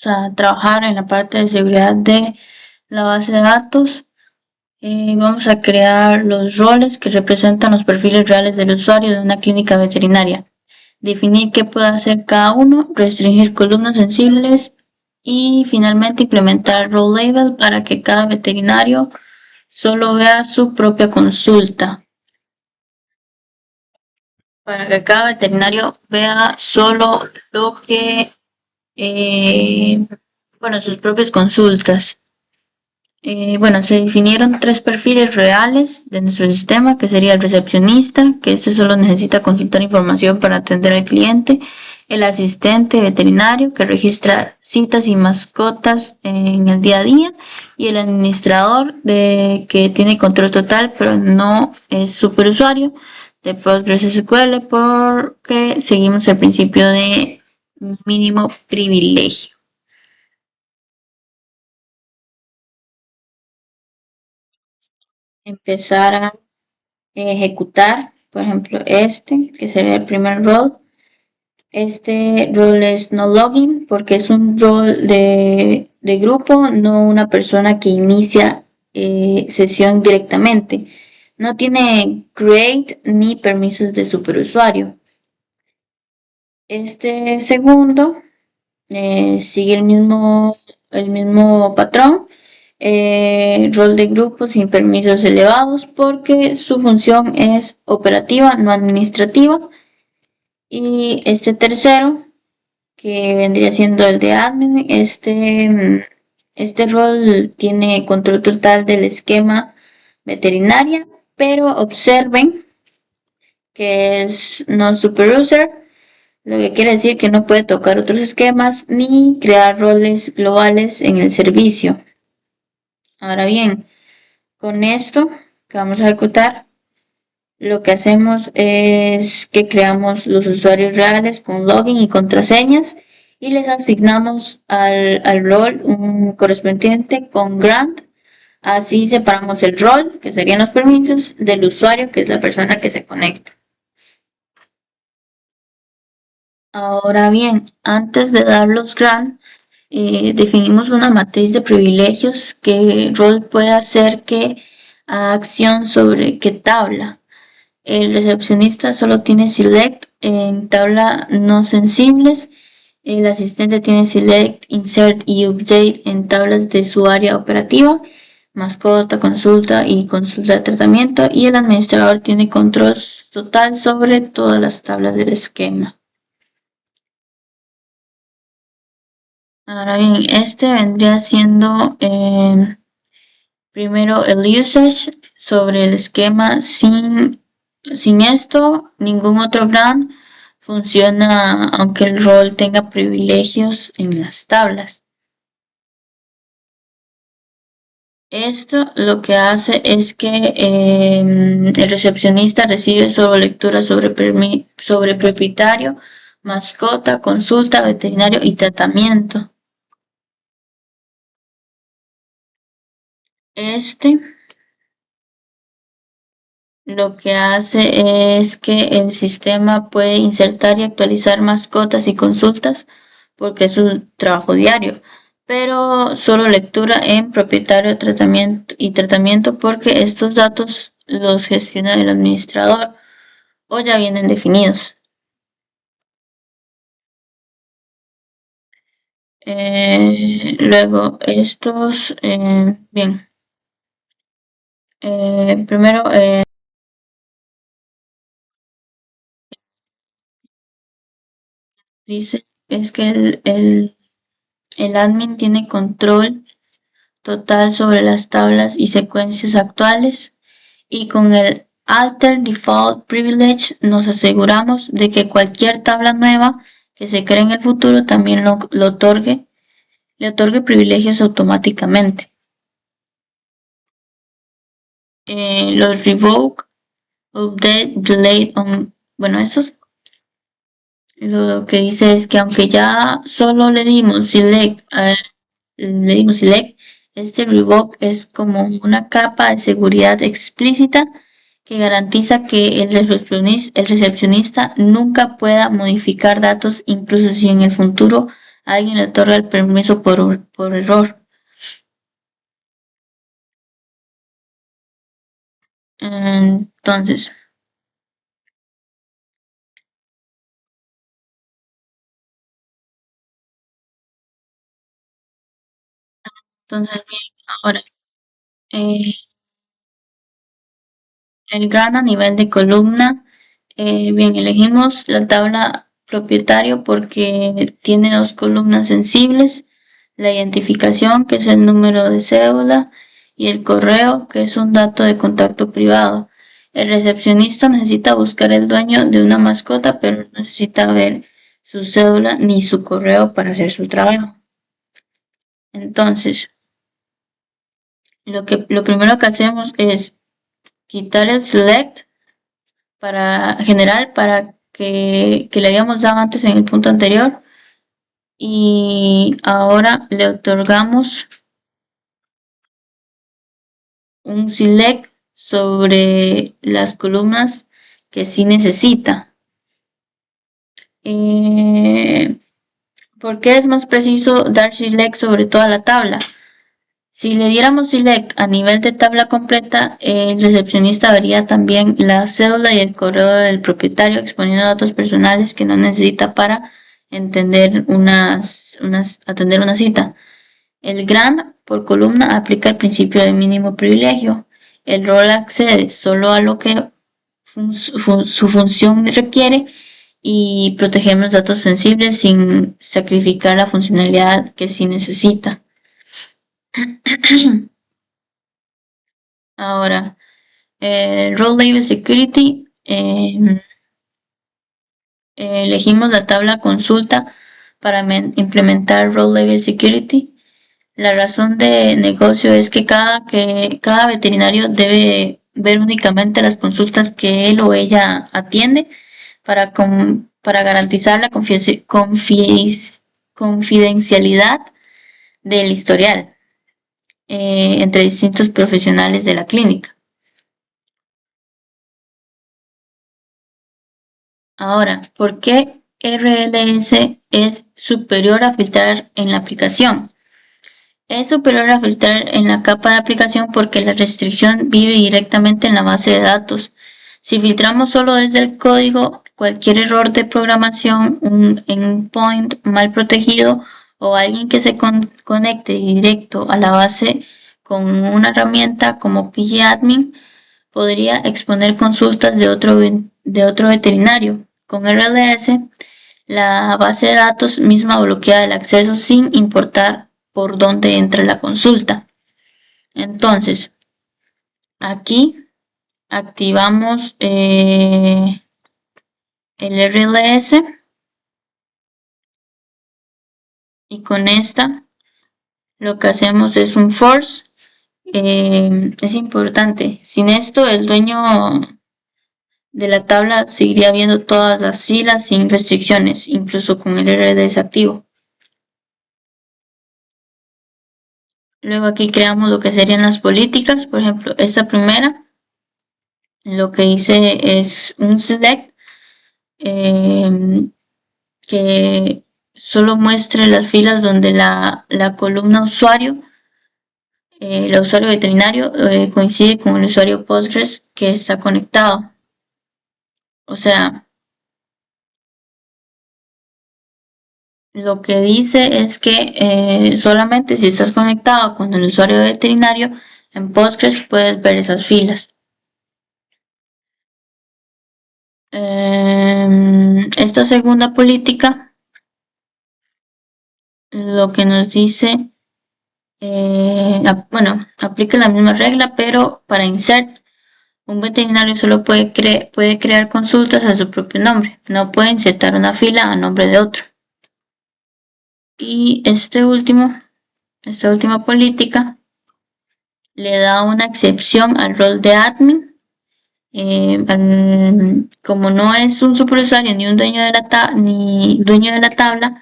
a trabajar en la parte de seguridad de la base de datos. Vamos a crear los roles que representan los perfiles reales del usuario de una clínica veterinaria. Definir qué puede hacer cada uno, restringir columnas sensibles y finalmente implementar role label para que cada veterinario solo vea su propia consulta. Para que cada veterinario vea solo lo que, sus propias consultas. Se definieron 3 perfiles reales de nuestro sistema, que sería el recepcionista, que este solo necesita consultar información para atender al cliente, el asistente veterinario, que registra citas y mascotas en el día a día, y el administrador, que tiene control total, pero no es superusuario de PostgreSQL, porque seguimos el principio de mínimo privilegio. Empezar a ejecutar, por ejemplo, que sería el primer role. Este role es no login porque es un rol de grupo, no una persona que inicia sesión directamente. No tiene create ni permisos de superusuario. Este segundo sigue el mismo patrón. Rol de grupo sin permisos elevados porque su función es operativa, no administrativa. Y este tercero, que vendría siendo el de admin, este rol tiene control total del esquema veterinaria, pero observen que es no super user, lo que quiere decir que no puede tocar otros esquemas ni crear roles globales en el servicio. Ahora bien, con esto que vamos a ejecutar, lo que hacemos es que creamos los usuarios reales con login y contraseñas y les asignamos al rol un correspondiente con grant. Así separamos el rol, que serían los permisos, del usuario, que es la persona que se conecta. Ahora bien, antes de dar los grant, definimos una matriz de privilegios que el rol puede hacer que haga acción sobre qué tabla. El recepcionista solo tiene select en tabla no sensibles. El asistente tiene select, insert y update en tablas de su área operativa, mascota, consulta y consulta de tratamiento. Y el administrador tiene control total sobre todas las tablas del esquema. Ahora bien, este vendría siendo primero el usage sobre el esquema. Sin esto, ningún otro grant funciona aunque el rol tenga privilegios en las tablas. Esto lo que hace es que el recepcionista recibe solo lectura sobre propietario, mascota, consulta, veterinario y tratamiento. Lo que hace es que el sistema puede insertar y actualizar mascotas y consultas porque es un trabajo diario, pero solo lectura en propietario tratamiento porque estos datos los gestiona el administrador o ya vienen definidos. Luego estos, bien. Primero, dice es que el admin tiene control total sobre las tablas y secuencias actuales y con el Alter Default Privilege nos aseguramos de que cualquier tabla nueva que se cree en el futuro también le otorgue privilegios automáticamente. Los Revoke, Update, Delete, esos lo que dice es que aunque ya solo le dimos select, este revoke es como una capa de seguridad explícita que garantiza que el recepcionista nunca pueda modificar datos, incluso si en el futuro alguien le otorga el permiso por error. Entonces, bien, ahora, eh, el grano a nivel de columna. Bien, elegimos la tabla propietario porque tiene dos columnas sensibles, la identificación, que es el número de cédula, y el correo, que es un dato de contacto privado. El recepcionista necesita buscar el dueño de una mascota, pero no necesita ver su cédula ni su correo para hacer su trabajo. Entonces, lo primero que hacemos es quitar el select para general para que le habíamos dado antes en el punto anterior, y ahora le otorgamos un select sobre las columnas que sí necesita. ¿Por qué es más preciso dar select sobre toda la tabla? Si le diéramos select a nivel de tabla completa, el recepcionista vería también la cédula y el correo del propietario exponiendo datos personales que no necesita para atender una cita. El grant por columna aplica el principio de mínimo privilegio. El rol accede solo a lo que su función requiere y protegemos datos sensibles sin sacrificar la funcionalidad que sí necesita. Ahora, Role Label Security, elegimos la tabla consulta para implementar Role Label Security. La razón de negocio es que cada veterinario debe ver únicamente las consultas que él o ella atiende para garantizar la confidencialidad del historial entre distintos profesionales de la clínica. Ahora, ¿por qué RLS es superior a filtrar en la aplicación? Es superior a filtrar en la capa de aplicación porque la restricción vive directamente en la base de datos. Si filtramos solo desde el código, cualquier error de programación, un endpoint mal protegido o alguien que se conecte directo a la base con una herramienta como pgadmin podría exponer consultas de otro veterinario. Con RLS, la base de datos misma bloquea el acceso sin importar por dónde entra la consulta. Entonces, aquí activamos el RLS y con esta lo que hacemos es un force. Es importante. Sin esto, el dueño de la tabla seguiría viendo todas las filas sin restricciones, incluso con el RLS activo. Luego aquí creamos lo que serían las políticas. Por ejemplo, esta primera, lo que hice es un select que solo muestre las filas donde la columna usuario, el usuario veterinario, coincide con el usuario Postgres que está conectado. O sea, lo que dice es que solamente si estás conectado con el usuario veterinario en Postgres puedes ver esas filas. Esta segunda política lo que nos dice, aplica la misma regla, pero para insert, un veterinario solo puede crear consultas a su propio nombre, no puede insertar una fila a nombre de otro. Y esta última política le da una excepción al rol de admin. Como no es un superusuario ni un dueño de la tabla,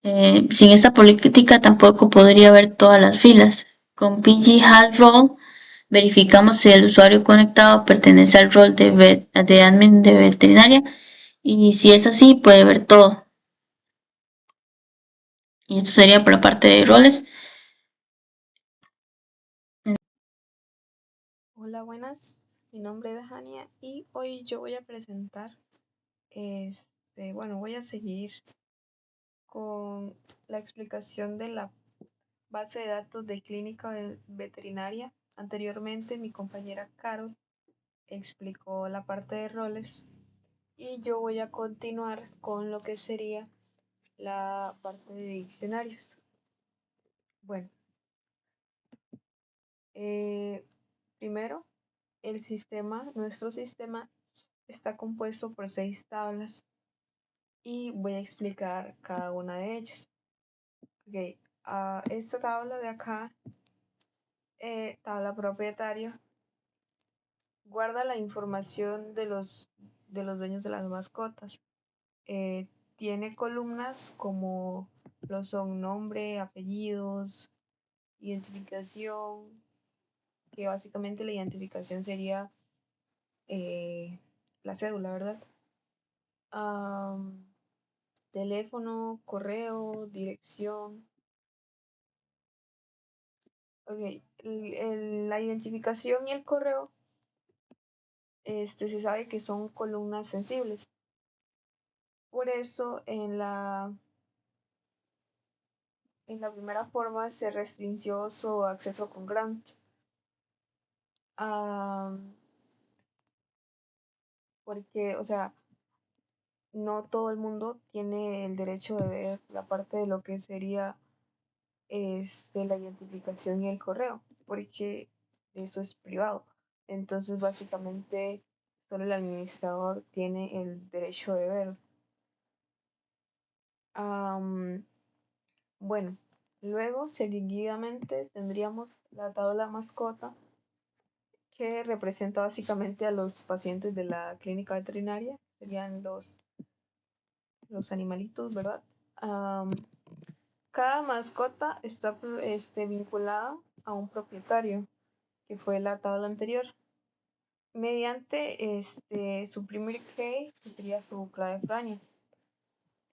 sin esta política tampoco podría ver todas las filas. Con PG Half Role verificamos si el usuario conectado pertenece al rol de admin de veterinaria y si es así puede ver todo. Y esto sería por la parte de roles. Hola, buenas. Mi nombre es Hania y hoy yo voy a presentar, voy a seguir con la explicación de la base de datos de clínica veterinaria. Anteriormente mi compañera Carol explicó la parte de roles y yo voy a continuar con lo que sería la parte de diccionarios. Bueno, eh, primero, nuestro sistema está compuesto por 6 tablas y voy a explicar cada una de ellas. Ok, esta tabla de acá, tabla propietaria, guarda la información de los dueños de las mascotas. Eh, Tiene columnas como lo son nombre, apellidos, identificación, que básicamente la identificación sería eh, la cédula, ¿verdad? Am, Teléfono, correo, dirección. Ok, la identificación y el correo, se sabe que son columnas sensibles. Por eso en la primera forma se restringió su acceso con Grant. Ah, Porque, o sea, no todo el mundo tiene el derecho de ver la parte de lo que sería la identificación y el correo, porque eso es privado. Entonces, básicamente, solo el administrador tiene el derecho de ver. Am, bueno, luego, seguidamente, tendríamos la tabla mascota, que representa básicamente a los pacientes de la clínica veterinaria, serían los animalitos, ¿verdad? Am, Cada mascota está vinculada a un propietario, que fue la tabla anterior, mediante su primary key, que sería su clave Frania.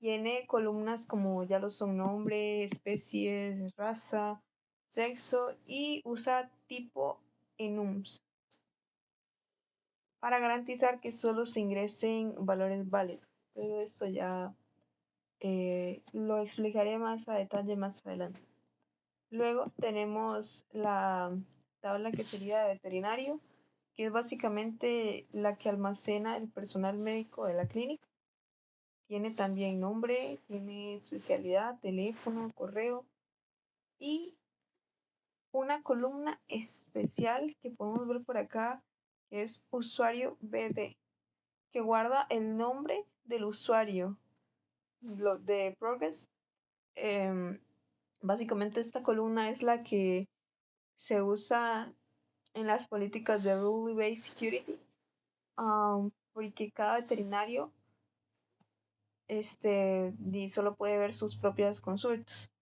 Tiene columnas como ya lo son nombre, especie, raza, sexo y usa tipo enums para garantizar que solo se ingresen valores válidos. Pero eso ya lo explicaré más a detalle más adelante. Luego tenemos la tabla que sería de veterinario, que es básicamente la que almacena el personal médico de la clínica. Tiene también nombre, tiene especialidad, teléfono, correo y una columna especial que podemos ver por acá, que es usuario BD, que guarda el nombre del usuario. Lo de Progress, em, básicamente esta columna es la que se usa en las políticas de Rule Based Security, porque cada veterinario solo puede ver sus propias consultas.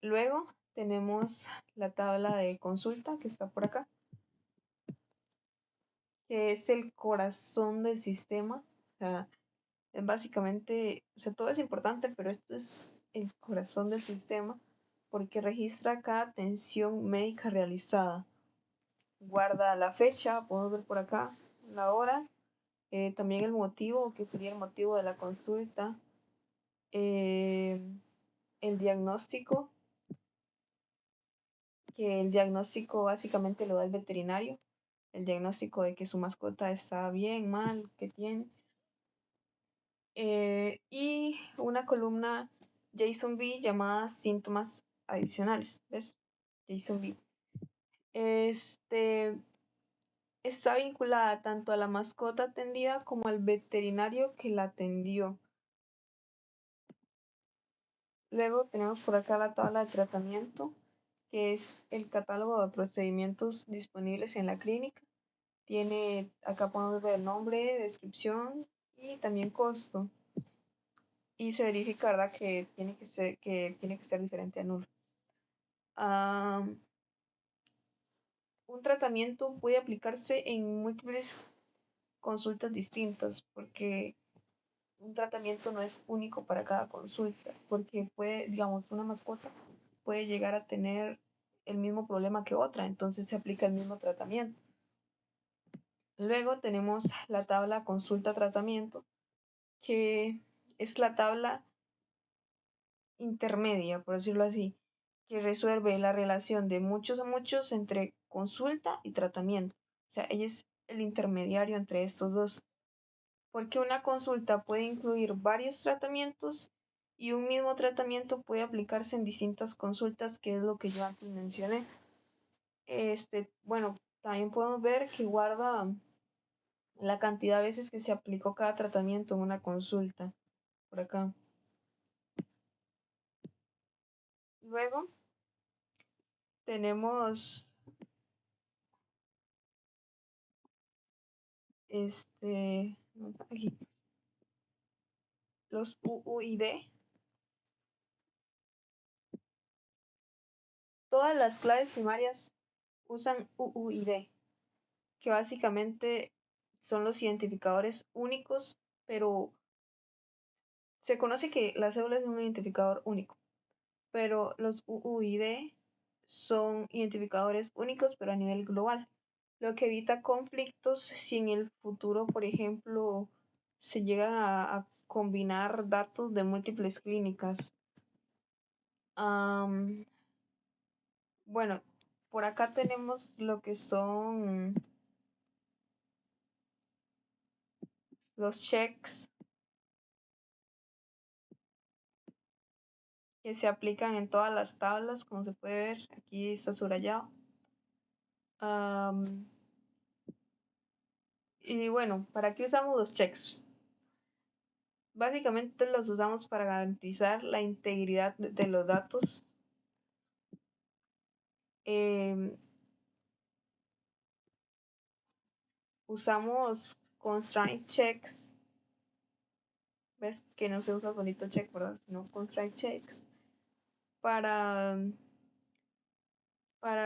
Luego tenemos la tabla de consulta que está por acá, que es el corazón del sistema. O sea, es básicamente, o sea, todo es importante, pero esto es el corazón del sistema porque registra cada atención médica realizada. Guarda la fecha, podemos ver por acá, la hora, también el motivo, que sería el motivo de la consulta, eh, el diagnóstico, que el diagnóstico básicamente lo da el veterinario, el diagnóstico de que su mascota está bien, mal, que tiene, y una columna JSON-B llamada síntomas adicionales, ¿ves? JSON-B. Este está vinculada tanto a la mascota atendida como al veterinario que la atendió. Luego tenemos por acá la tabla de tratamiento, que es el catálogo de procedimientos disponibles en la clínica. Acá podemos ver el nombre, descripción y también costo. Y se verifica, ¿verdad?, que tiene que ser diferente a nulo. Un tratamiento puede aplicarse en múltiples consultas distintas, porque un tratamiento no es único para cada consulta, porque puede, digamos, una mascota puede llegar a tener el mismo problema que otra, entonces se aplica el mismo tratamiento. Luego tenemos la tabla consulta-tratamiento, que es la tabla intermedia, por decirlo así, que resuelve la relación de muchos a muchos entre consulta y tratamiento. O sea, ella es el intermediario entre estos dos. Porque una consulta puede incluir varios tratamientos y un mismo tratamiento puede aplicarse en distintas consultas, que es lo que yo antes mencioné. Bueno, también podemos ver que guarda la cantidad de veces que se aplicó cada tratamiento en una consulta, por acá. Luego tenemos aquí, los UUID. Todas las claves primarias usan UUID, que básicamente son los identificadores únicos, pero se conoce que la cédula es un identificador único, pero los UUID son identificadores únicos, pero a nivel global, lo que evita conflictos si en el futuro, por ejemplo, se llegan a combinar datos de múltiples clínicas. Bueno, por acá tenemos lo que son los checks que se aplican en todas las tablas, como se puede ver, aquí está subrayado. Y bueno, ¿para qué usamos los checks? Básicamente los usamos para garantizar la integridad de los datos. Usamos constraint checks. ¿Ves que no se usa bonito check, verdad? Sino constraint checks para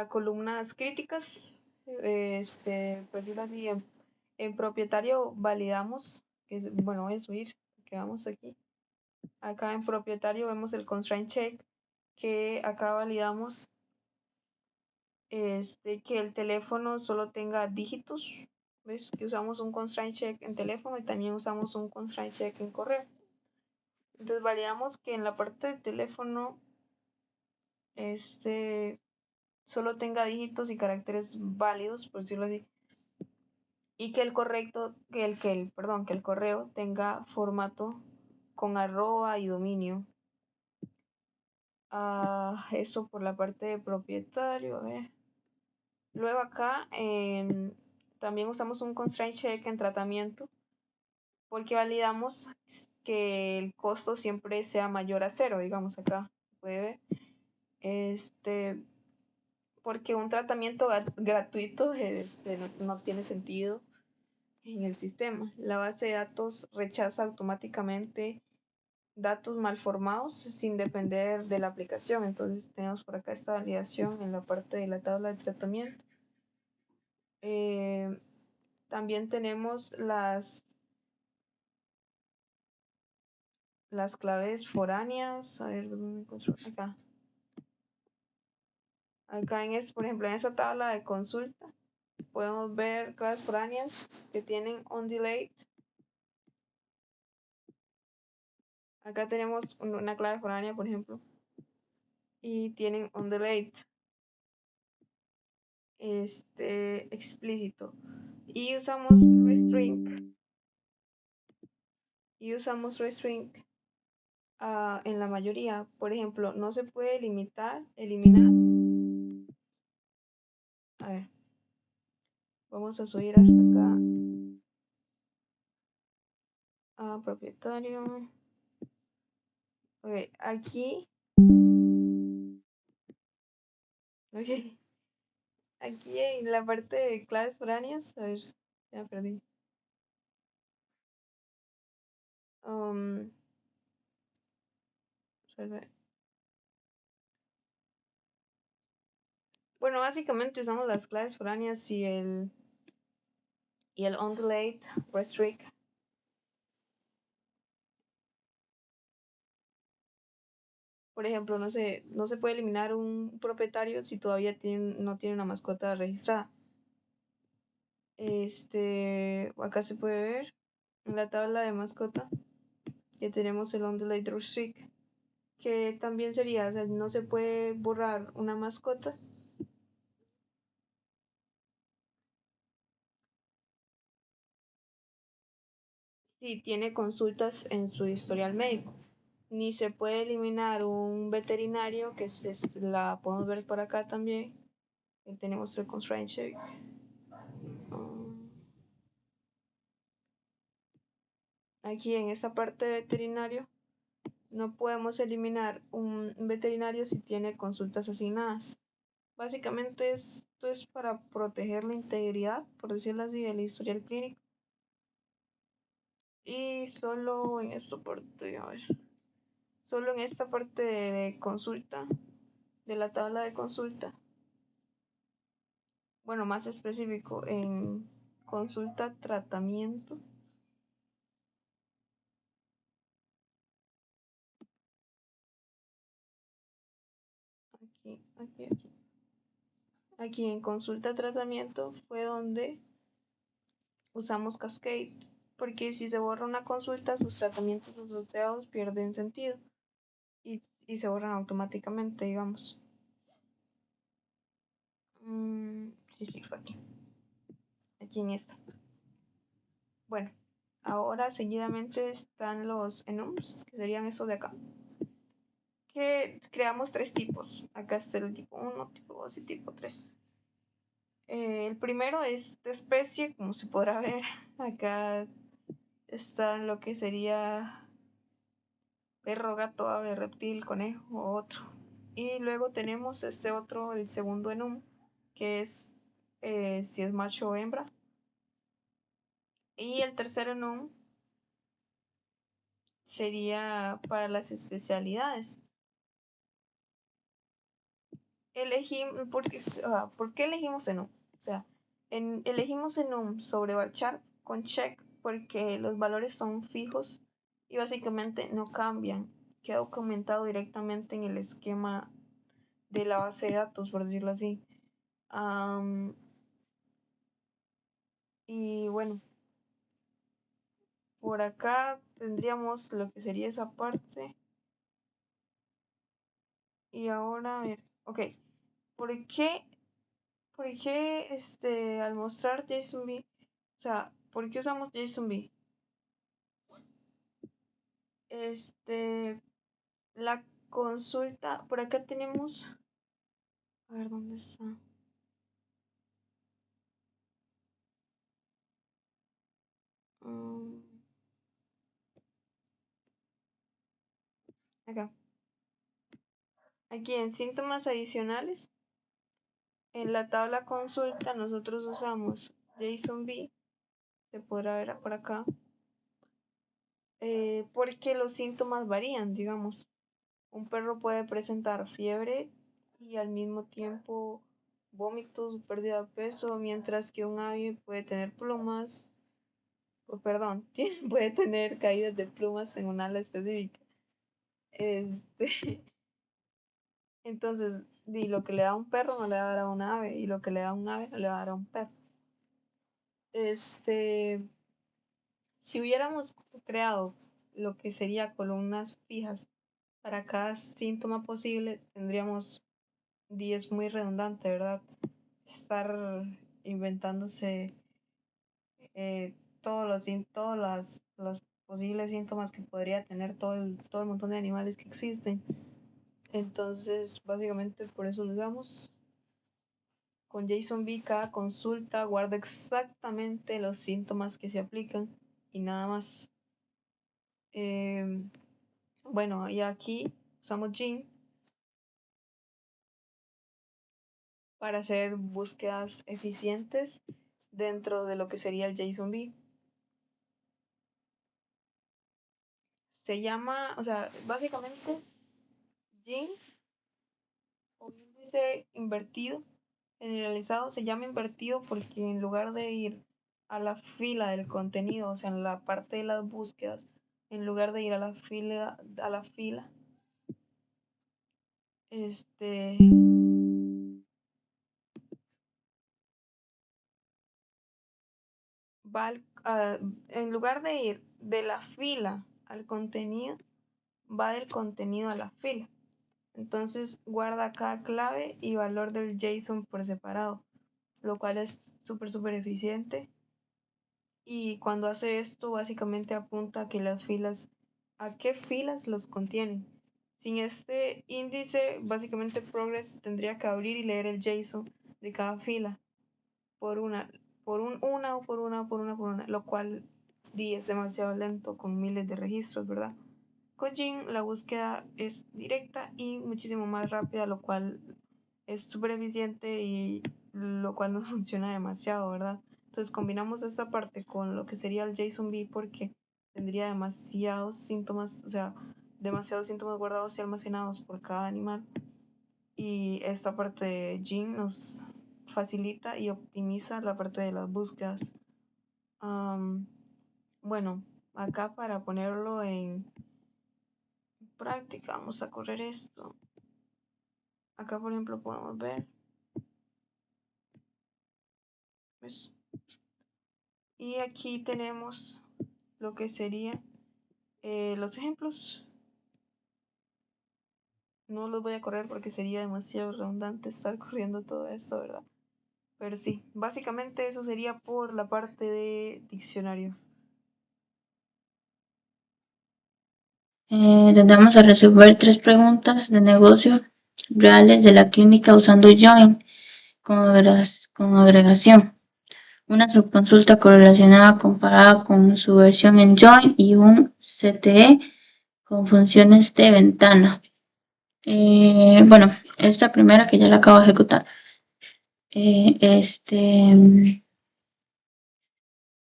columnas críticas. Pues decirlo así, en propietario validamos, bueno, voy a subir, que vamos aquí. Acá en propietario vemos el constraint check, que acá validamos que el teléfono solo tenga dígitos. ¿Ves? Que usamos un constraint check en teléfono y también usamos un constraint check en correo. Entonces validamos que en la parte de teléfono solo tenga dígitos y caracteres válidos, por decirlo así, y que el correo tenga formato con arroba y dominio. Eso por la parte de propietario. A ver. Luego acá también usamos un constraint check en tratamiento, porque validamos que el costo siempre sea mayor a 0, digamos acá, se puede ver. Porque un tratamiento gratuito no tiene sentido en el sistema. La base de datos rechaza automáticamente datos mal formados sin depender de la aplicación. Entonces tenemos por acá esta validación en la parte de la tabla de tratamiento. También tenemos las claves foráneas. A ver, ¿dónde me encuentro? Acá. Acá por ejemplo, en esa tabla de consulta podemos ver claves foráneas que tienen onDelete. Acá tenemos una clave foránea, por ejemplo, y tienen onDelete explícito. Y usamos restring. En la mayoría. Por ejemplo, no se puede eliminar. A ver. Vamos a subir hasta acá. Propietario. Ok, aquí. Ok. Aquí en la parte de claves foráneas. A ver, ya perdí. Bueno, básicamente usamos las claves foráneas y el onDelete restrict Por ejemplo, no se puede eliminar un propietario si todavía no tiene una mascota registrada. Acá se puede ver en la tabla de mascota que tenemos el Undulator Streak, que también sería, o sea, no se puede borrar una mascota si tiene consultas en su historial médico. Ni se puede eliminar un veterinario, que la podemos ver por acá también. Tenemos el constraint check. Aquí en esta parte de veterinario no podemos eliminar un veterinario si tiene consultas asignadas. Básicamente esto es para proteger la integridad, por decirlo así, del historial clínico. Y solo en esta parte, a ver, solo en esta parte de consulta, de la tabla de consulta, bueno, más específico, en consulta tratamiento. Aquí. Aquí en consulta tratamiento fue donde usamos Cascade, porque si se borra una consulta, sus tratamientos asociados pierden sentido y se borran automáticamente, digamos. Sí, fue aquí en esta. Bueno, ahora seguidamente están los enums, que serían estos de acá, que creamos tres tipos. Acá está el tipo 1, tipo 2 y tipo 3. El primero es de especie, como se podrá ver. Acá está lo que sería perro, gato, ave, reptil, conejo o otro. Y luego tenemos este otro, el segundo enum, que es si es macho o hembra. Y el tercer enum sería para las especialidades. ¿Por qué elegimos enum? O sea, elegimos enum sobre varchar con check porque los valores son fijos y básicamente no cambian. Queda documentado directamente en el esquema de la base de datos, por decirlo así. Y bueno, por acá tendríamos lo que sería esa parte. Y ahora, a ver, ok. ¿Por qué, al mostrar JSONB, o sea, por qué usamos JSONB? La consulta, por acá tenemos, a ver, ¿dónde está? Mm, Acá. Aquí en síntomas adicionales, en la tabla consulta nosotros usamos JSONB, se podrá ver por acá, porque los síntomas varían, digamos. Un perro puede presentar fiebre y al mismo tiempo vómitos, pérdida de peso, mientras que un ave puede tener puede tener caídas de plumas en un ala específica. Entonces, lo que le da a un perro no le va a dar a un ave, y lo que le da a un ave no le va a dar a un perro. Si hubiéramos creado lo que sería columnas fijas para cada síntoma posible, tendríamos 10 muy redundante, ¿verdad? Estar inventándose todos los posibles síntomas que podría tener todo el montón de animales que existen. Entonces, básicamente por eso lo usamos. Con JSONB cada consulta guarda exactamente los síntomas que se aplican y nada más. Bueno, y aquí usamos Gin para hacer búsquedas eficientes dentro de lo que sería el JSONB. Se llama, o sea, básicamente Gin o índice invertido generalizado se llama invertido porque en lugar de ir a la fila del contenido, o sea, en la parte de las búsquedas, en lugar de ir a la fila este, en lugar de ir de la fila al contenido, va del contenido a la fila. Entonces guarda cada clave y valor del JSON por separado, lo cual es súper eficiente. Y cuando hace esto, básicamente apunta a que a qué filas los contienen. Sin este índice, básicamente Progress tendría que abrir y leer el JSON de cada fila por una, por una, lo cual es demasiado lento con miles de registros, ¿verdad? Con Gin la búsqueda es directa y muchísimo más rápida, lo cual es súper eficiente y lo cual nos funciona demasiado, ¿verdad? Entonces combinamos esta parte con lo que sería el JSON-B porque tendría demasiados síntomas, o sea, demasiados síntomas guardados y almacenados por cada animal. Y esta parte de Gin nos facilita y optimiza la parte de las búsquedas. Bueno, acá para ponerlo en práctica, vamos a correr esto. Acá, por ejemplo, podemos ver. ¿Ves? Y aquí tenemos lo que serían los ejemplos. No los voy a correr porque sería demasiado redundante estar corriendo todo esto, ¿verdad? Pero sí, básicamente eso sería por la parte de diccionario. Donde vamos a resolver 3 preguntas de negocio reales de la clínica usando Join con agregación. Una subconsulta correlacionada comparada con su versión en Join y un CTE con funciones de ventana. Bueno, esta primera que ya la acabo de ejecutar.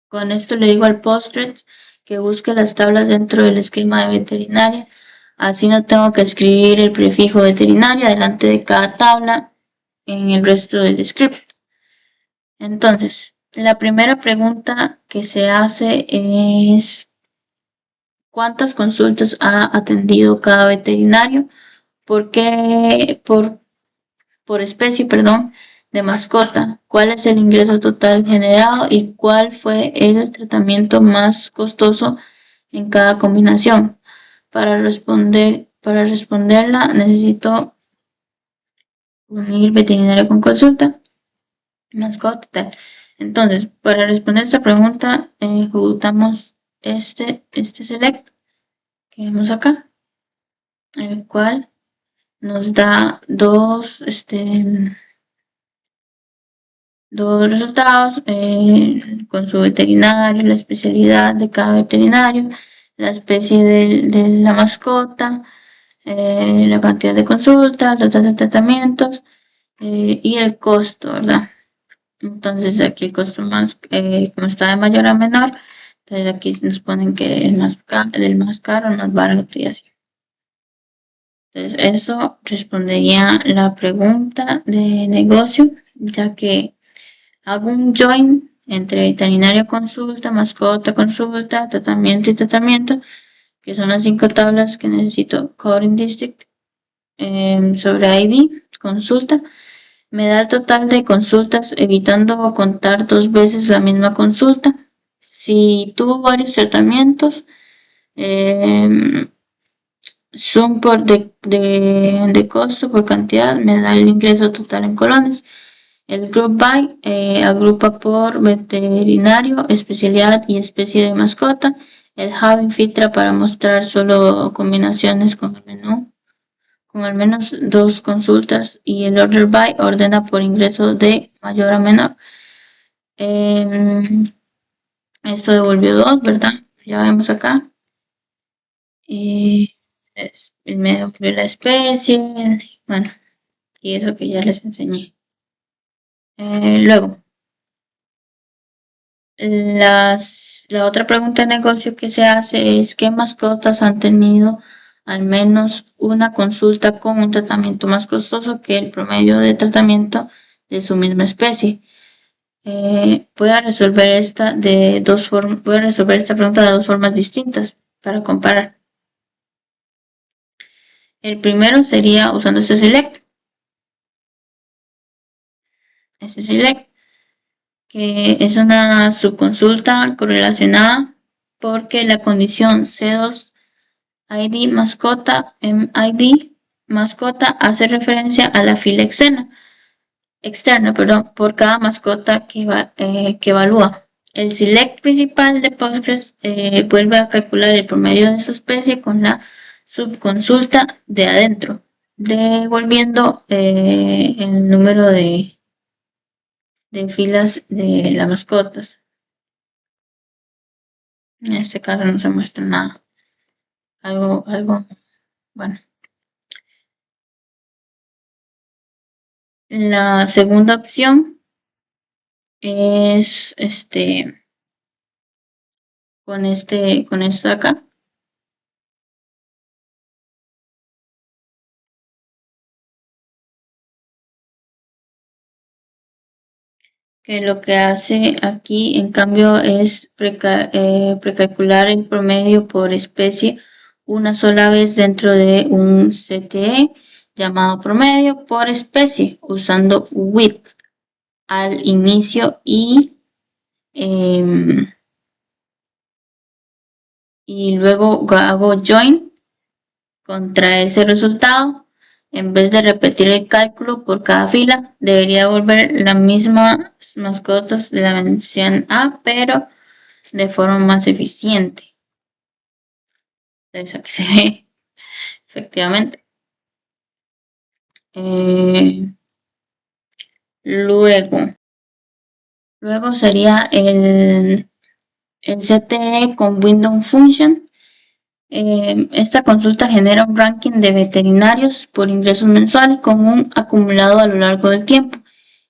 Con esto le digo al Postgres que busque las tablas dentro del esquema de veterinaria. Así no tengo que escribir el prefijo veterinaria delante de cada tabla en el resto del script. Entonces, la primera pregunta que se hace es ¿cuántas consultas ha atendido cada veterinario? ¿Por qué? Por especie, perdón, de mascota. ¿Cuál es el ingreso total generado y cuál fue el tratamiento más costoso en cada combinación? Para responderla necesito unir veterinario con consulta, mascota, tal. Entonces, para responder esta pregunta, ejecutamos este select que vemos acá, el cual nos da dos resultados con su veterinario, la especialidad de cada veterinario, la especie de la mascota, la cantidad de consultas, los de tratamientos y el costo, ¿verdad? Entonces aquí el costo más, como está de mayor a menor, entonces aquí nos ponen que el más caro, el más barato y así. Entonces eso respondería la pregunta de negocio, ya que hago un join entre veterinario consulta, mascota consulta, tratamiento y tratamiento, que son las 5 tablas que necesito. Coding District sobre ID, consulta. Me da el total de consultas, evitando contar 2 veces la misma consulta. Si tuvo varios tratamientos, sum de costo por cantidad, me da el ingreso total en colones. El Group By agrupa por veterinario, especialidad y especie de mascota. El Having filtra para mostrar solo combinaciones con el menú, con al menos 2 consultas. Y el Order By ordena por ingreso de mayor a menor. Esto devolvió 2, ¿verdad? Ya vemos acá. Y el medio de la especie. Bueno, y eso que ya les enseñé. Luego. La otra pregunta de negocio que se hace es ¿qué mascotas han tenido al menos una consulta con un tratamiento más costoso que el promedio de tratamiento de su misma especie? Voy a resolver voy a resolver esta pregunta de 2 formas distintas para comparar. El primero sería usando este select. Este select, que es una subconsulta correlacionada porque la condición C2 ID mascota MID mascota hace referencia a la fila externa, por cada mascota que evalúa. El select principal de Postgres vuelve a calcular el promedio de su especie con la subconsulta de adentro, devolviendo el número de filas de las mascotas. En este caso no se muestra nada. Algo, bueno. La segunda opción es con esto de acá. Que lo que hace aquí en cambio es precalcular el promedio por especie una sola vez dentro de un CTE llamado promedio por especie usando with al inicio y luego hago join contra ese resultado. En vez de repetir el cálculo por cada fila, debería volver las mismas mascotas de la mención A, pero de forma más eficiente. Entonces aquí se ve efectivamente. Luego sería el CTE con Window Function. Esta consulta genera un ranking de veterinarios por ingresos mensual con un acumulado a lo largo del tiempo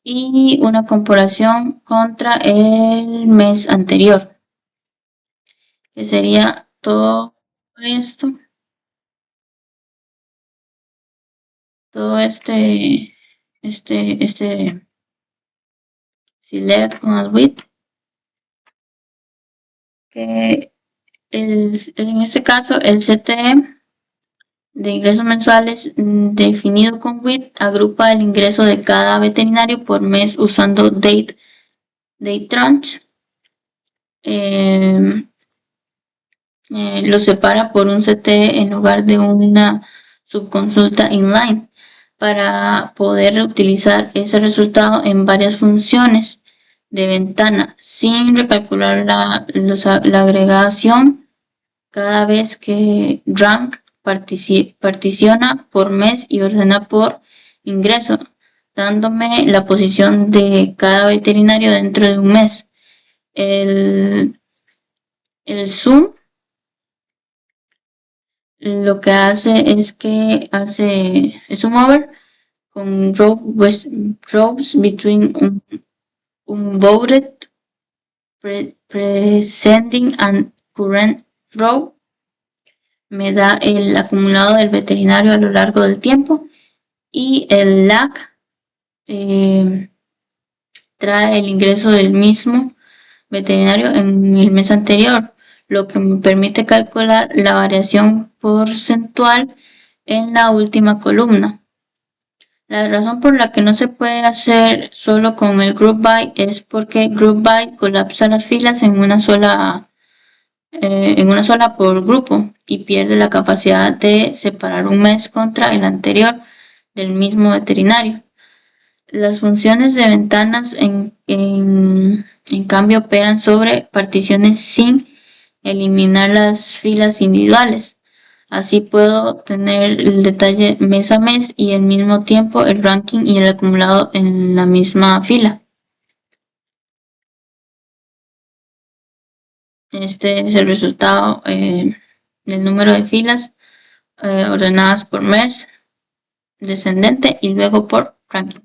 y una comparación contra el mes anterior, que sería todo esto, todo select con with, que en este caso el CTE de ingresos mensuales definido con with agrupa el ingreso de cada veterinario por mes usando date tranche. Lo separa por un CTE en lugar de una subconsulta inline para poder utilizar ese resultado en varias funciones de ventana sin recalcular la agregación cada vez que rank particiona por mes y ordena por ingreso, dándome la posición de cada veterinario dentro de un mes. El zoom lo que hace es que hace zoom over con rows between un voted presenting and current row. Me da el acumulado del veterinario a lo largo del tiempo y el lag trae el ingreso del mismo veterinario en el mes anterior, lo que me permite calcular la variación porcentual en la última columna. La razón por la que no se puede hacer solo con el group by es porque group by colapsa las filas en una sola por grupo y pierde la capacidad de separar un mes contra el anterior del mismo veterinario. Las funciones de ventanas en cambio operan sobre particiones sin eliminar las filas individuales. Así puedo tener el detalle mes a mes y al mismo tiempo el ranking y el acumulado en la misma fila. Este es el resultado del número de filas ordenadas por mes descendente y luego por ranking.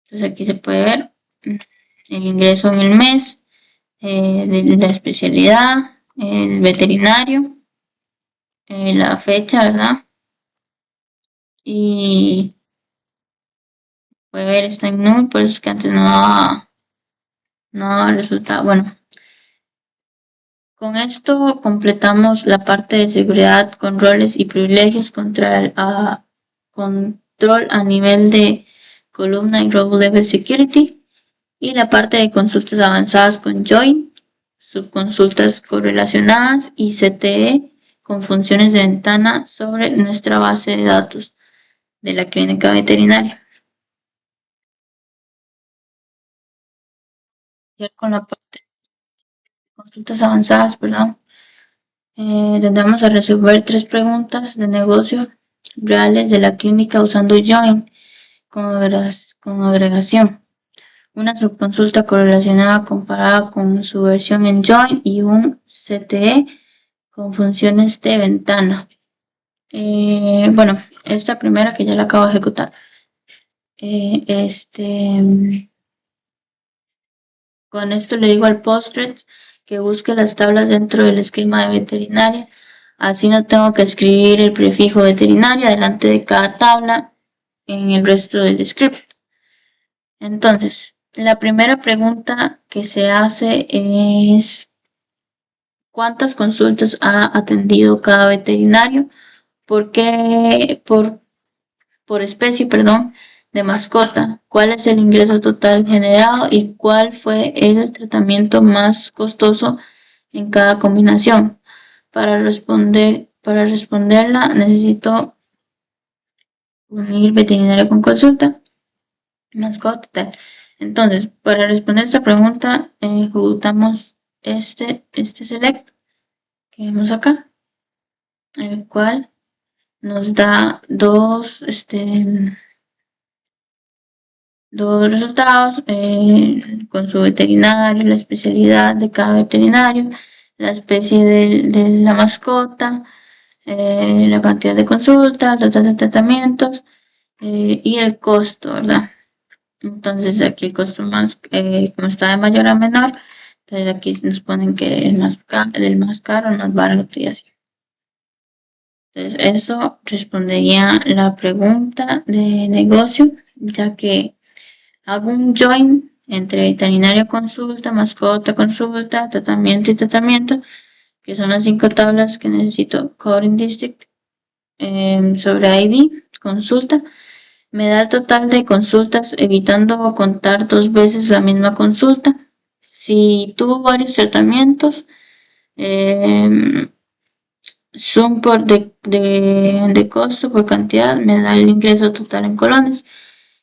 Entonces aquí se puede ver el ingreso en el mes, de la especialidad, el veterinario, la fecha, ¿verdad? Y puede ver, está en null, por eso es que antes no daba resultado. Bueno, Con esto completamos la parte de seguridad con roles y privilegios contra el control a nivel de columna y row level security y la parte de consultas avanzadas con join, subconsultas correlacionadas y CTE con funciones de ventana sobre nuestra base de datos de la clínica veterinaria. Ya con la parte de consultas avanzadas, perdón, donde vamos a resolver 3 preguntas de negocio reales de la clínica usando Join con agregación. Una subconsulta correlacionada comparada con su versión en Join y un CTE con funciones de ventana. Bueno, esta primera que ya la acabo de ejecutar. Con esto le digo al Postgres que busque las tablas dentro del esquema de veterinaria. Así no tengo que escribir el prefijo veterinaria delante de cada tabla en el resto del script. Entonces, la primera pregunta que se hace es ¿cuántas consultas ha atendido cada veterinario? ¿Por qué? Por especie, perdón, de mascota, cuál es el ingreso total generado y cuál fue el tratamiento más costoso en cada combinación. Para responderla necesito unir veterinario con consulta, mascota, tal. Entonces, para responder esta pregunta, ejecutamos este select que vemos acá, el cual nos da dos resultados con su veterinario, la especialidad de cada veterinario, la especie de la mascota, la cantidad de consultas, los de tratamientos y el costo, ¿verdad? Entonces aquí el costo más, como está de mayor a menor, entonces aquí nos ponen que el más caro, el más barato y así. Entonces eso respondería la pregunta de negocio, ya que hago un join entre veterinario consulta, mascota consulta, tratamiento y tratamiento, que son las 5 tablas que necesito. Coding District sobre ID, consulta. Me da el total de consultas, evitando contar 2 veces la misma consulta. Si tuvo varios tratamientos, sum de costo por cantidad, me da el ingreso total en colones.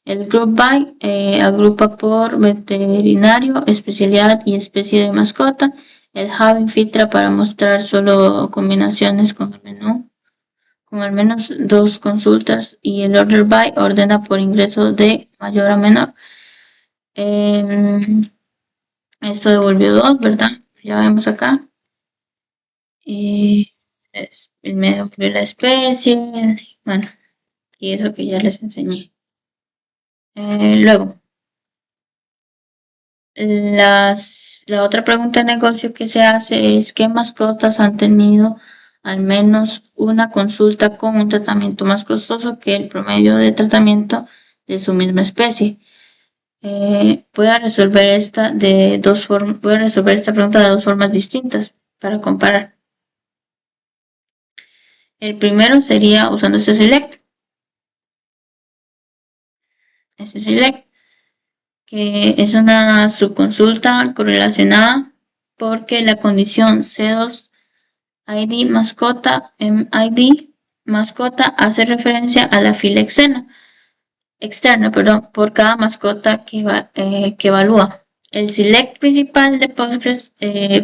El Group By agrupa por veterinario, especialidad y especie de mascota. El Having filtra para mostrar solo combinaciones con el menú, con al menos 2 consultas. Y el Order By ordena por ingreso de mayor a menor. Esto devolvió 2, ¿verdad? Ya vemos acá. Y el medio de la especie. Bueno, y eso que ya les enseñé. Luego. La otra pregunta de negocio que se hace es ¿qué mascotas han tenido al menos una consulta con un tratamiento más costoso que el promedio de tratamiento de su misma especie? Voy a resolver voy a resolver esta pregunta de 2 formas distintas para comparar. El primero sería usando este select, que es una subconsulta correlacionada porque la condición C2 ID mascota MID mascota hace referencia a la fila externa, por cada mascota que evalúa. El select principal de Postgres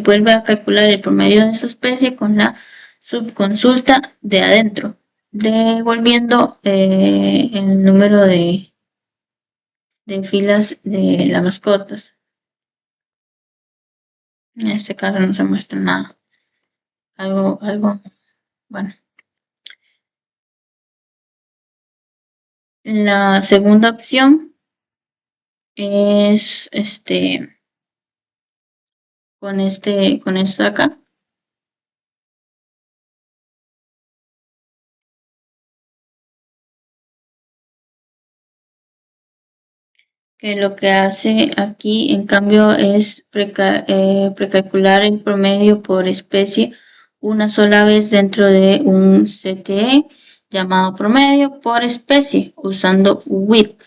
vuelve a calcular el promedio de su especie con la subconsulta de adentro, devolviendo el número de filas de las mascotas. En este caso no se muestra nada. Algo, bueno. La segunda opción es con esto de acá. que lo que hace aquí en cambio es precalcular el promedio por especie una sola vez dentro de un CTE llamado promedio por especie usando with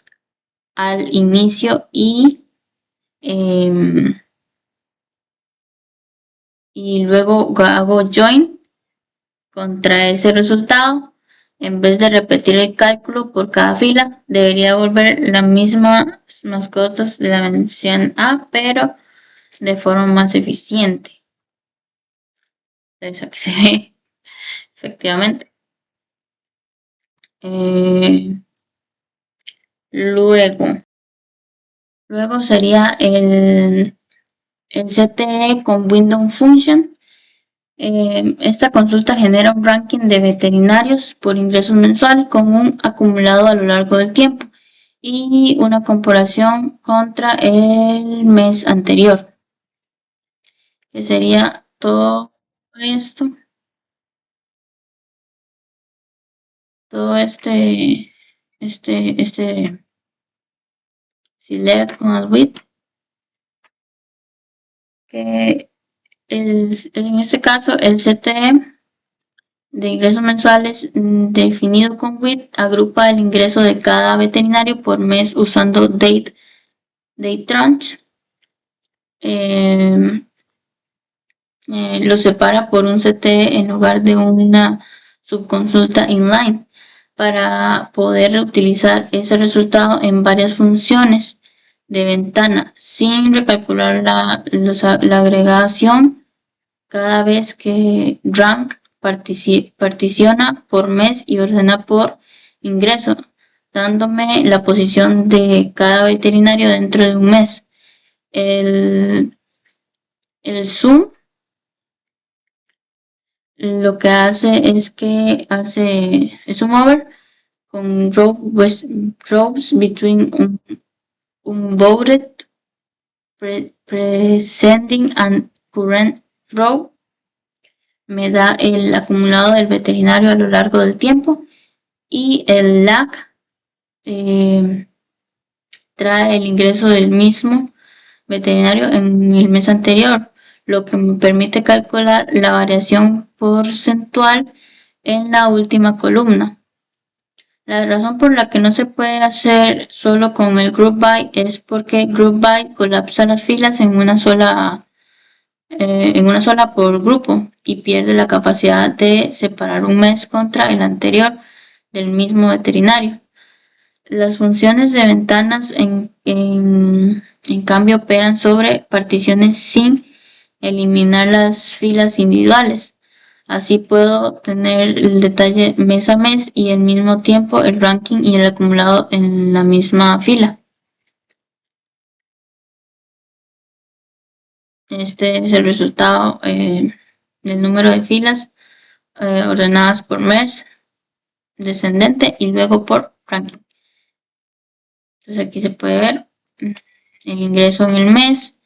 al inicio y luego hago join contra ese resultado. En vez de repetir el cálculo por cada fila, debería volver las mismas mascotas de la mención A, pero de forma más eficiente. Entonces aquí se ve efectivamente. Luego sería el CTE con Window Function. Esta consulta genera un ranking de veterinarios por ingresos mensual con un acumulado a lo largo del tiempo y una comparación contra el mes anterior, que sería esto, todo este select con el with, que en este caso el CTE de ingresos mensuales definido con WIT agrupa el ingreso de cada veterinario por mes usando date tranche. Lo separa por un CT en lugar de una subconsulta inline para poder utilizar ese resultado en varias funciones de ventana sin recalcular la agregación cada vez que rank particiona por mes y ordena por ingreso, dándome la posición de cada veterinario dentro de un mes. El zoom lo que hace es que hace zoom over con rows between un voted presenting and current row. Me da el acumulado del veterinario a lo largo del tiempo y el lag trae el ingreso del mismo veterinario en el mes anterior, lo que me permite calcular la variación porcentual en la última columna. La razón por la que no se puede hacer solo con el group by es porque group by colapsa las filas en una sola por grupo y pierde la capacidad de separar un mes contra el anterior del mismo veterinario. Las funciones de ventanas en cambio operan sobre particiones sin eliminar las filas individuales. Así puedo tener el detalle mes a mes y al mismo tiempo el ranking y el acumulado en la misma fila. Este es el resultado del número de filas ordenadas por mes descendente y luego por ranking. Entonces aquí se puede ver el ingreso en el mes,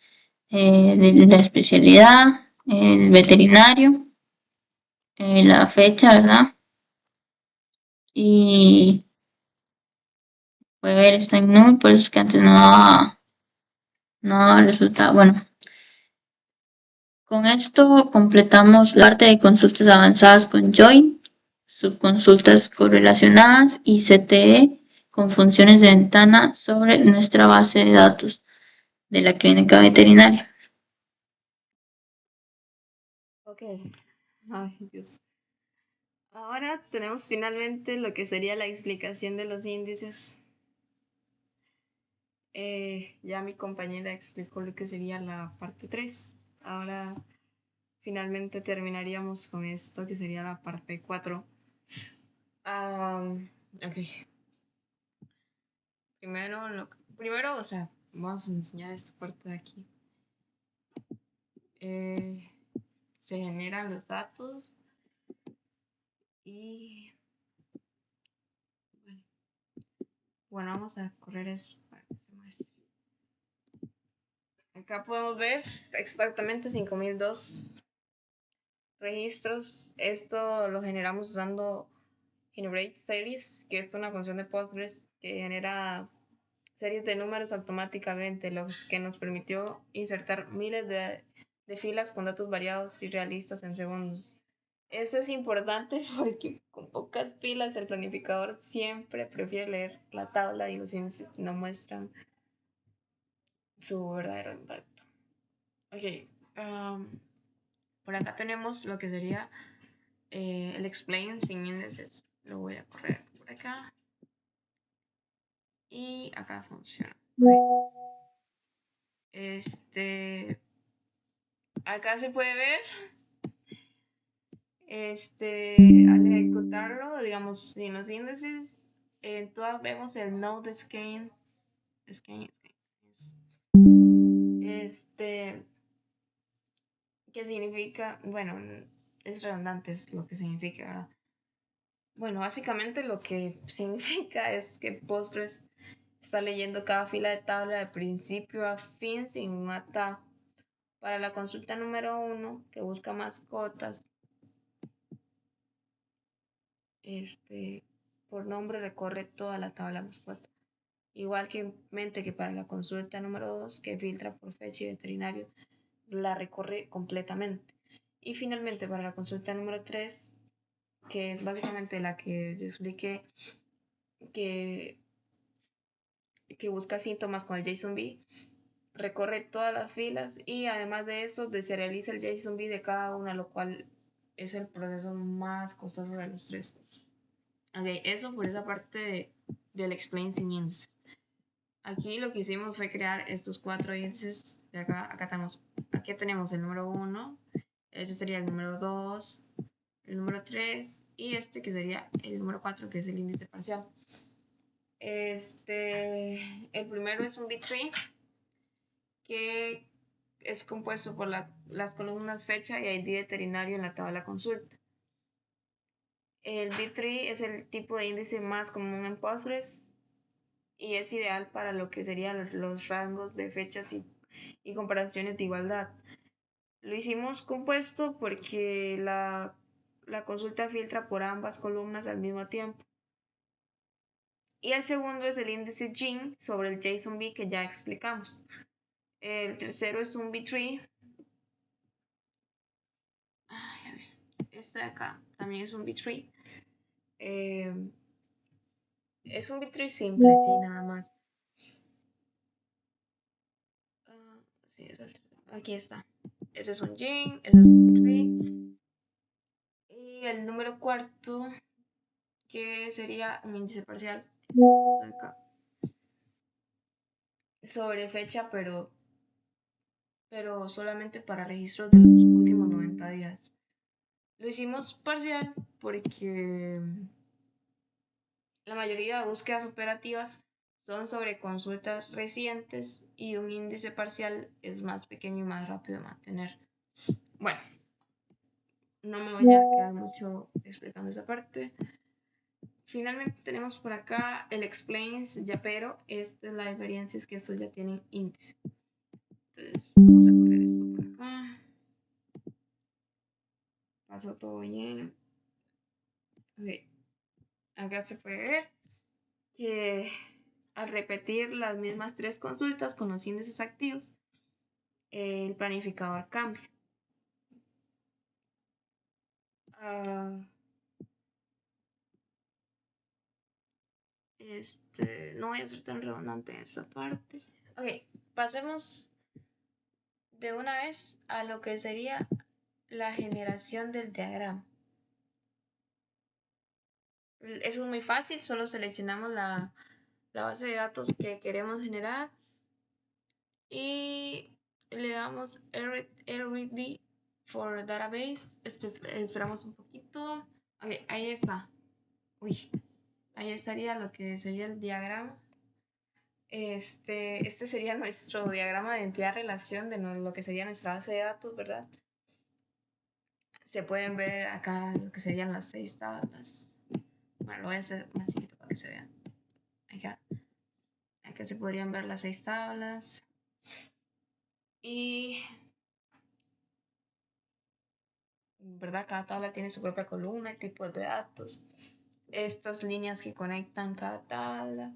de la especialidad, el veterinario, la fecha, ¿verdad? Y puede ver, está en null, por eso es que antes no daba resultado. Bueno, con esto completamos la parte de consultas avanzadas con Join, subconsultas correlacionadas y CTE con funciones de ventana sobre nuestra base de datos de la clínica veterinaria. Ok. Ay, Dios. Ahora tenemos finalmente lo que sería la explicación de los índices. Ya mi compañera explicó lo que sería la parte 3. Ahora finalmente terminaríamos con esto que sería la parte 4. Ok. Primero, o sea, vamos a enseñar esta parte de aquí. Se generan los datos y bueno, vamos a correr esto para que se muestre. Acá podemos ver exactamente 5002 registros. Esto lo generamos usando Generate Series, que es una función de Postgres que genera series de números automáticamente, lo que nos permitió insertar miles de filas con datos variados y realistas en segundos. Esto es importante porque con pocas filas el planificador siempre prefiere leer la tabla y los índices no muestran su verdadero impacto. Ok, por acá tenemos lo que sería el explain sin índices. Lo voy a correr por acá. Y acá funciona. Acá se puede ver, al ejecutarlo, digamos, sin los índices, en todas vemos el node scan, que significa, bueno, es redundante es lo que significa, ¿verdad? Bueno, básicamente lo que significa es que Postgres está leyendo cada fila de tabla de principio a fin sin un atajo. Para la consulta número 1, que busca mascotas, por nombre recorre toda la tabla mascota. Igualmente que para la consulta número 2, que filtra por fecha y veterinario, la recorre completamente. Y finalmente para la consulta número 3, que es básicamente la que yo expliqué, que, que busca síntomas con el JSON-B, recorre todas las filas y además de eso deserializa el JSON-B de cada una, lo cual es el proceso más costoso de los tres. Ok, eso por esa parte del explain sin índice. Aquí lo que hicimos fue crear estos 4 índices de acá. Aquí tenemos el número 1, este sería el número 2, el número 3 y este que sería el número 4, que es el índice parcial. El primero es un B-tree que es compuesto por las columnas fecha y ID veterinario en la tabla consulta. El B-tree es el tipo de índice más común en Postgres y es ideal para lo que serían los rangos de fechas y comparaciones de igualdad. Lo hicimos compuesto porque la consulta filtra por ambas columnas al mismo tiempo. Y el segundo es el índice GIN sobre el JSON-B que ya explicamos. El tercero es un B-tree. Este de acá también es un B-tree. Es un B-tree simple, sí, nada más. Sí, aquí está. Ese es un GIN, ese es un B-tree. Y el número cuarto, que sería un índice parcial, acá, sobre fecha, pero solamente para registros de los últimos 90 días. Lo hicimos parcial porque la mayoría de búsquedas operativas son sobre consultas recientes y un índice parcial es más pequeño y más rápido de mantener. Bueno, no me voy a quedar mucho explicando esa parte. Finalmente tenemos por acá el explains, ya, pero esta es la diferencia, es que estos ya tienen índice. Entonces vamos a correr esto por acá. Pasó todo bien. Okay. Acá se puede ver que al repetir las mismas 3 consultas con los índices activos, el planificador cambia. No voy a ser tan redundante en esta parte. Ok, pasemos de una vez a lo que sería la generación del diagrama. Eso es muy fácil, solo seleccionamos la base de datos que queremos generar y le damos read for database. Esperamos un poquito. Ok, ahí está. Uy, ahí estaría lo que sería el diagrama. Este sería nuestro diagrama de identidad-relación de lo que sería nuestra base de datos, ¿verdad? Se pueden ver acá lo que serían las 6 tablas. Bueno, lo voy a hacer más chiquito para que se vean. Acá se podrían ver las 6 tablas. Y, ¿verdad? Cada tabla tiene su propia columna y tipos de datos. Estas líneas que conectan cada tabla.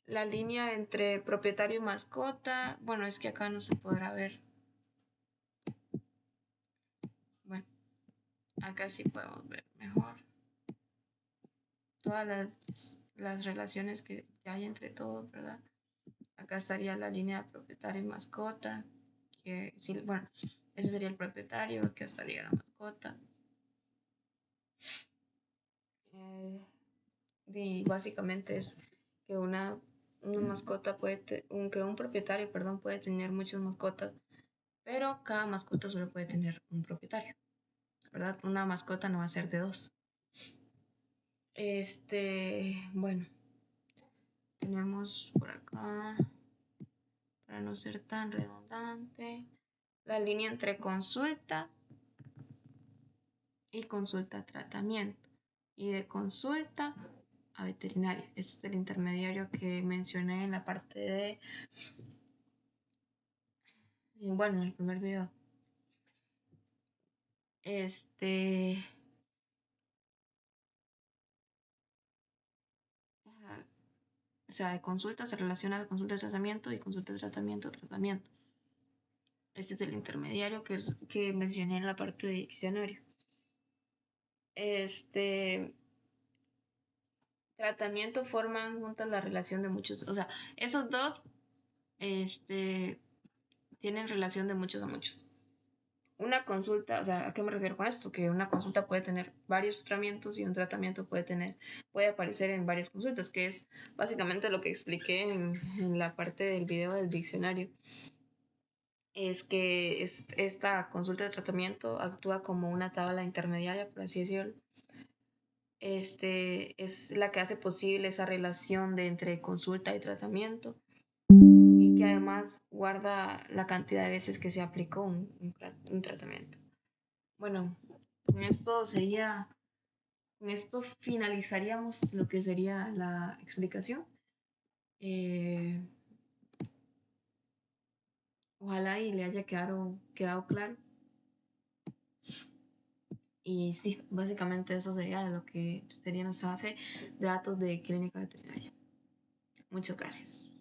La línea entre propietario y mascota, bueno, es que acá no se podrá ver. Bueno, acá sí podemos ver mejor todas las relaciones que hay entre todos, ¿verdad? Acá estaría la línea de propietario y mascota, que sí, bueno, ese sería el propietario, aquí estaría la mascota. Y básicamente es que una mascota que un propietario, perdón, puede tener muchas mascotas, pero cada mascota solo puede tener un propietario, ¿verdad? Una mascota no va a ser de dos. Bueno, tenemos por acá, para no ser tan redundante, la línea entre consulta y consulta tratamiento, y de consulta a veterinaria. Este es el intermediario que mencioné en la parte de, bueno, en el primer video. O sea, de consulta se relaciona de consulta de tratamiento y consulta de tratamiento a tratamiento. Este es el intermediario que mencioné en la parte de diccionario. Tratamiento forman juntas la relación de muchos, o sea, esos dos tienen relación de muchos a muchos. Una consulta, o sea, ¿a qué me refiero con esto? Que una consulta puede tener varios tratamientos y un tratamiento puede aparecer en varias consultas, que es básicamente lo que expliqué en la parte del video del diccionario. Es que esta consulta de tratamiento actúa como una tabla intermediaria, por así decirlo. Es la que hace posible esa relación de entre consulta y tratamiento, y que además guarda la cantidad de veces que se aplicó un tratamiento. Bueno, con esto finalizaríamos lo que sería la explicación. Ojalá y le haya quedado claro. Y sí, básicamente eso sería lo que sería nuestra base de datos de clínica veterinaria. Muchas gracias.